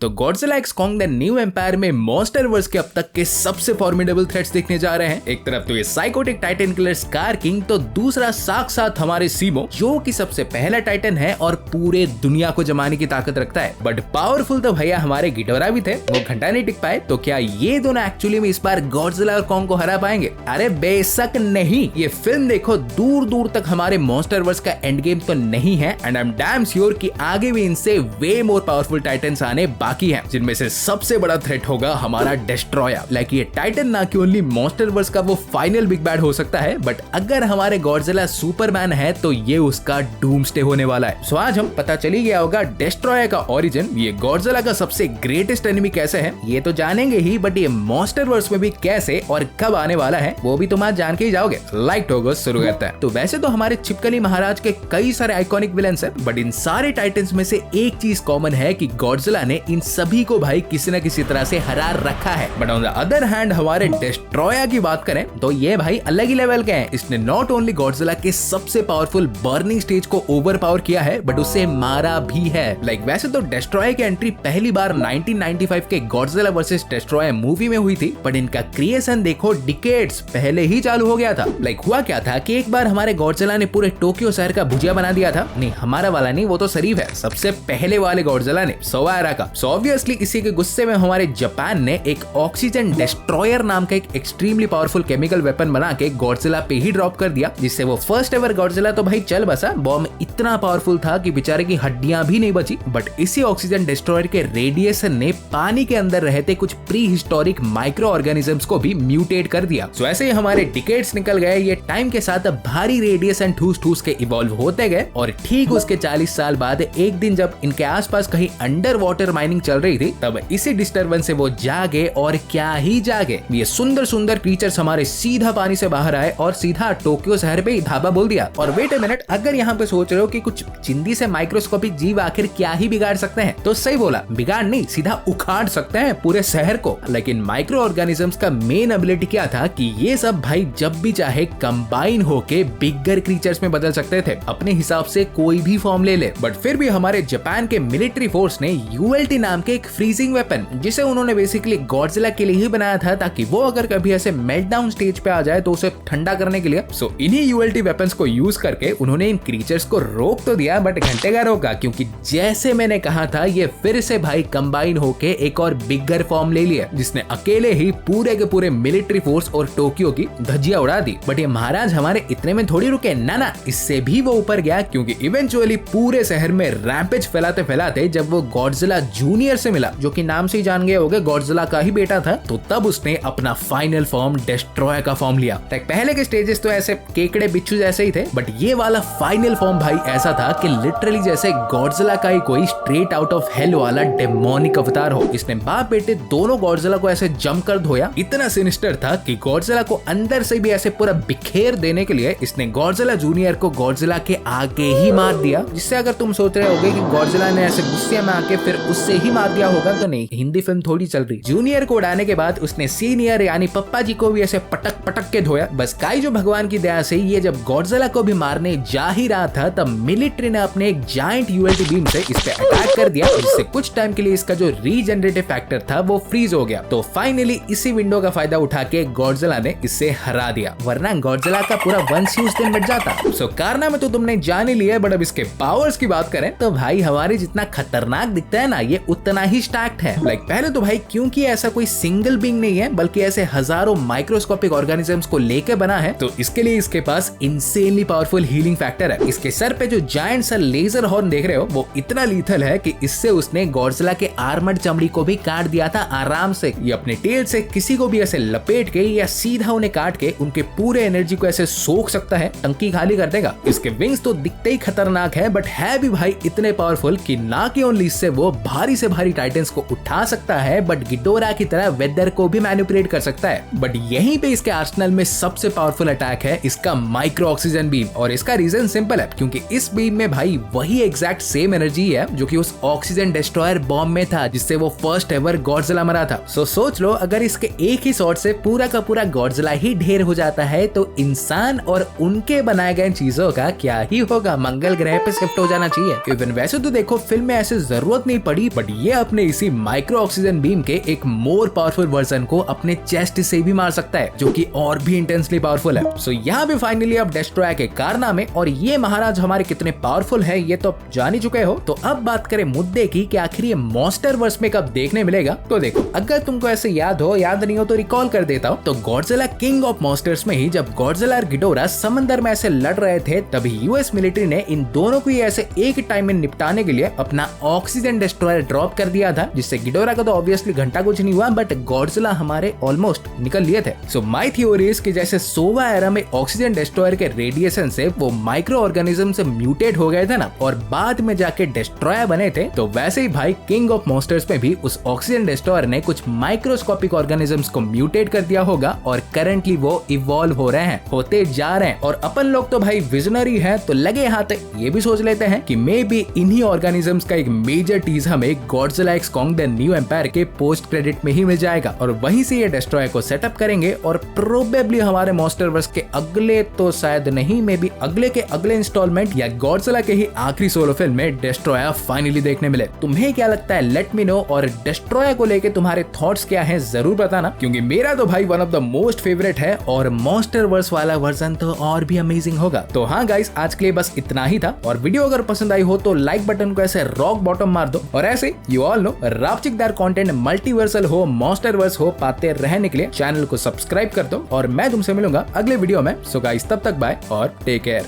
तो Godzilla x Kong the New Empire में MonsterVerse के अब तक के सबसे फॉर्मिडेबल थ्रेट्स देखने जा रहे हैं। एक तरफ तो ये psychotic Titan killer scar king, तो दूसरा साक्षात हमारे सीमो, जो कि सबसे पहला टाइटन है और पूरे दुनिया को जमाने की ताकत रखता है। बट पावरफुल तो भैया हमारे गिडोरा भी थे, वो घंटा नहीं टिक पाए। तो क्या ये दोनों एक्चुअली में इस बार गॉडजिला और कॉन्ग को हरा पाएंगे? अरे बेशक नहीं। ये फिल्म देखो, दूर दूर तक हमारे मॉन्स्टरवर्स का एंड गेम तो नहीं है, and I am damn sure कि आगे भी इनसे वे मोर पावरफुल टाइटन्स आने बाकी हैं, जिनमें से सबसे बड़ा थ्रेट होगा हमारा डेस्ट्रॉयर। लाइक ये टाइटन ना कि ओनली मॉन्स्टरवर्स का वो फाइनल बिग बैड हो सकता है, बट अगर हमारे गॉडजिला सुपरमैन है तो ये उसका डूम्सडे होने वाला है। सो आज हम पता चली गया होगा डेस्ट्रॉयर का ओरिजिन, ये गॉडजिला का सबसे ग्रेटेस्ट एनिमी कैसे है ये तो जानेंगे ही, बट ये मॉन्स्टरवर्स में भी कैसे और कब आने वाला है वो भी तुम आज जान के ही जाओगे। लाइक टोगो शुरू करता है। तो वैसे तो हमारे छिपकली महाराज के कई सारे आइकॉनिक विलेंस हैं, बट इन सारे टाइटन्स में से एक चीज कॉमन है कि गॉडजिला ने इन सभी को भाई किसी न किसी तरह से हरा रखा है। But on the other hand हमारे डेस्ट्रॉयर की बात करें तो ये भाई अलग ही लेवल के हैं। इसने नॉट ओनली गॉडजिला के सबसे पावरफुल बर्निंग स्टेज को ओवर पावर किया है, बट उसे मारा भी है। लाइक वैसे तो डेस्ट्रॉयर की एंट्री पहली बार 1995 के गॉडजिला वर्सेस डेस्ट्रॉयर मूवी में हुई थी, बट इनका क्रिएशन देखो डिकेड्स पहले ही चालू हो गया था। लाइक हुआ क्या था कि एक बार हमारे गॉडजिला ने पूरे टोक्यो शहर का भुजिया बना दिया था। नहीं, हमारा वाला नहीं, वो तो शरीफ है, सबसे पहले वाले गॉडजिला ने सोवारा का। सो ऑब्वियसली इसी के गुस्से में हमारे जापान ने एक ऑक्सीजन डेस्ट्रॉयर नाम का एक एक्सट्रीमली पावरफुल केमिकल वेपन बना के गॉडजिला पे ही ड्रॉप कर दिया, जिससे वो फर्स्ट एवर गॉडजिला तो भाई चल बसा। बॉम्ब इतना पावरफुल था कि बेचारे की हड्डियां भी नहीं बची, बट इसी ऑक्सीजन डेस्ट्रॉयर के रेडिएशन ने पानी के अंदर रहते कुछ प्री हिस्टोरिक माइक्रो ऑर्गेनिजम्स को भी म्यूटेट कर दिया। सो ऐसे ही हमारे डिकेड्स निकल गए, ये टाइम के साथ भारी रेडिएशन ठूस ठूस के इवॉल्व होते गए, और ठीक उसके 40 साल बाद एक दिन जब इनके आसपास कहीं अंडर वाटर माइनिंग चल रही थी, तब इसी डिस्टर्बेंस से वो जागे, और क्या ही जागे। ये सुंदर सुंदर क्रीचर्स हमारे सीधा पानी से बाहर आए और सीधा टोक्यो शहर पे ही धाबा बोल दिया। और वेट अ मिनट, अगर यहाँ पे सोच रहे हो कि कुछ चिंदी से माइक्रोस्कोपिक जीव आखिर क्या ही बिगाड़ सकते हैं, तो सही बोला, बिगाड़ नहीं सीधा उखाड़ सकते हैं पूरे शहर को। लेकिन माइक्रो ऑर्गेनिजम्स का मेन एबिलिटी क्या था कि ये सब भाई जब भी चाहे कंबाइन होके बिगर क्रीचर्स में बदल सकते थे, अपने हिसाब से कोई भी फॉर्म ले ले। बट फिर भी हमारे जापान के मिलिट्री फोर्स ने यूएलटी नाम के एक फ्रीजिंग वेपन, जिसे उन्होंने बेसिकली गॉडजिला के लिए ही बनाया था, ताकि वो अगर कभी ऐसे मेल्टडाउन स्टेज पे आ जाए तो उसे ठंडा करने के लिए। सो इन्हीं यूएलटी वेपन्स को यूज करके उन्होंने इन क्रीचर्स को रोक तो दिया, बट घंटे का रोका, क्योंकि जैसे मैंने कहा था ये फिर से भाई कंबाइन होके एक और बिगर फॉर्म ले लिया, जिसने अकेले ही पूरे के पूरे मिलिट्री फोर्स और टोक्यो की धज्जियां उड़ा दी। बट ये महाराज हमारे इतने में थोड़ी रुके, ना, इससे भी वो ऊपर गया, क्योंकि इवेंचुअली पूरे शहर में रैम्पेज फैलाते फैलाते जब वो गॉडजिला जूनियर से मिला, जो कि नाम से ही जान गए होगे गॉडजिला का ही बेटा था, तो तब उसने अपना फाइनल फॉर्म डेस्ट्रॉयर का फॉर्म लिया। पहले के स्टेजेस तो ऐसे केकड़े बिच्छू जैसे ही थे, बट ये वाला फाइनल फॉर्म भाई ऐसा था कि लिटरली जैसे गॉडजिला का ही कोई स्ट्रेट आउट ऑफ हेल वाला डेमोनिक अवतार हो। इसने बाप बेटे दोनों गॉडजिला को ऐसे जमकर धोया। इतना सिनिस्टर था कि गॉडजिला को अंदर से भी ऐसे पूरा बिखेर देने के लिए इसने गॉडजिला जूनियर को गॉडजिला के आगे ही मार दिया। जिससे अगर तुम सोच रहे होगे कि गॉडजिला ने ऐसे गुस्से में आके फिर उससे ही मार दिया होगा, तो नहीं, हिंदी फिल्म थोड़ी चल रही। जूनियर को उड़ाने के बाद उसने सीनियर यानी पप्पा जी को भी ऐसे पटक पटक के धोया। बस काइजो भगवान की दया से ये जब गॉडजिला को भी मारने जा ही रहा था, तब मिलिट्री ने अपने एक जायंट यूएलटी बीम से इस पे अटैक कर दिया, जिससे कुछ टाइम के लिए इसका जो रीजनरेटिव फैक्टर था वो फ्रीज हो गया। तो फाइनली इसी विंडो का फायदा उठा के गॉडजिला ने इससे हरा दिया, वरना गॉडजिला का पूरा वंश ही उस दिन मिट जाता। सो कारना में तो तुमने जान ही लिया, बट अब इसके पावर्स की बात करें तो भाई हमारे जितना खतरनाक दिखता है ना, ये उतना ही स्टैक्ड है। लाइक पहले तो भाई क्योंकि ऐसा कोई सिंगल बीइंग नहीं है, बल्कि ऐसे हजारों माइक्रोस्कोपिक ऑर्गेनिजम्स को लेके बना है, तो इसके लिए इसके पास इंसेनली पावरफुल हीलिंग फैक्टर है। इसके सर पे जो जायंट सा लेजर हॉर्न देख रहे हो, वो इतना लीथल है कि इससे उसने गॉडजिला के आर्मर्ड चमड़ी को भी काट दिया था आराम से। ये अपने टेल से किसी को भी ऐसे लपेट के या सीधा उन्हें काट के उनके पूरे एनर्जी को ऐसे सोख सकता है, टंकी खाली कर देगा। इसके विंग्स तो दिखते ही खतरनाक है, बट है भी भाई इतने पावरफुल कि ना कि ओनली इससे वो भारी से भारी टाइटन्स को उठा सकता है, बट गिडोरा की तरह वेदर को भी मैनिपुलेट कर सकता है। बट यहीं पे इसके आर्सेनल में सबसे पावरफुल अटैक है इसका माइक्रो ऑक्सीजन बीम, और इसका रीजन सिंपल है, क्योंकि इस बीम में भाई वही एग्जैक्ट सेम एनर्जी है जो कि उस ऑक्सीजन डेस्ट्रॉयर बॉम्ब में था, जिससे वो फर्स्ट एवर गॉडजिला मरा था। सो सोच लो, अगर इसके एक ही शॉट से पूरा का पूरा गॉडजिला ही ढेर हो जाता है, तो इंसान और उनके बनाए गए चीजों का क्या ही होगा, मंगल ग्रह पे शिफ्ट हो जाना चाहिए। इवन वैसे तो देखो फिल्म में ऐसे जरूरत नहीं पड़ी, बट बट ये अपने इसी माइक्रो ऑक्सीजन बीम के एक मोर पावरफुल वर्जन को अपने चेस्ट से भी मार सकता है, जो कि और भी इंटेंसली पावरफुल है। सो यहाँ भी फाइनली अब डेस्ट्रॉयर के कारनामे और ये महाराज हमारे कितने पावरफुल है ये तो जान ही चुके हो। तो अब बात करें मुद्दे की कि आखिर ये मॉन्स्टरवर्स में कब देखने मिलेगा। तो देखो, अगर तुमको ऐसे याद नहीं हो तो रिकॉल कर देता हूँ। तो गॉडजिला किंग ऑफ मॉन्स्टर्स में ही जब गॉडजिला और गिडोरा समंदर में ऐसे लड़ रहे थे, तभी यूएस मिलिट्री ने इन दोनों को ऐसे एक टाइम में निपटाने के लिए अपना ऑक्सीजन डेस्ट्रॉयर ड्रॉप कर दिया था, जिससे गिडोरा का तो ऑब्वियसली घंटा कुछ नहीं हुआ, बट गॉडजिला हमारे ऑलमोस्ट निकल लिए थे। सो माय थ्योरी इज कि जैसे सोवा एरा में ऑक्सीजन डेस्ट्रॉयर के रेडिएशन से वो माइक्रो ऑर्गेनिज्म से म्यूटेट हो गए थे ना, और बाद में जाके डेस्ट्रॉयर बने थे, तो वैसे ही भाई किंग ऑफ मॉन्स्टर्स में भी उस ऑक्सीजन डेस्ट्रॉयर ने कुछ माइक्रोस्कोपिक ऑर्गेनिजम्स को म्यूटेट कर दिया होगा, और करंटली वो इवॉल्व हो रहे हैं, होते जा रहे हैं। और अपन लोग तो भाई विजनरी हैं, तो लगे हाथ ये भी सोच लेते हैं कि मे बी इन्हीं ऑर्गेनिजम्स का एक मेजर टीज हमें Godzilla x Kong the New Empire के पोस्ट क्रेडिट में ही मिल जाएगा, और वहीं से ये डेस्ट्रॉयर को सेटअप करेंगे, और प्रोबेबली हमारे मॉन्स्टरवर्स के अगले तो शायद नहीं, मे बी अगले के अगले इंस्टॉलमेंट या गॉडजिला के ही आखिरी सोलो फिल्म में डेस्ट्रॉयर फाइनली देखने मिले। तुम्हें क्या लगता है? Let me know. और डेस्ट्रॉयर को लेके तुम्हारे थॉट्स क्या हैं जरूर बताना, क्योंकि मेरा तो भाई one of the most favourite है, और मॉन्स्टरवर्स वाला वर्जन तो और भी अमेजिंग होगा। तो हाँ गाइस, आज के लिए बस इतना ही था, और वीडियो अगर पसंद आई हो तो लाइक बटन को ऐसे रॉक बॉटम मार दो, और ऐसे यू ऑल नो रापचिकदार कंटेंट मल्टीवर्सल हो, मॉन्स्टरवर्स हो पाते रहने के लिए चैनल को सब्सक्राइब कर दो, और मैं तुमसे मिलूंगा अगले वीडियो में। सो गाइस, तब तक बाय और टेक केयर।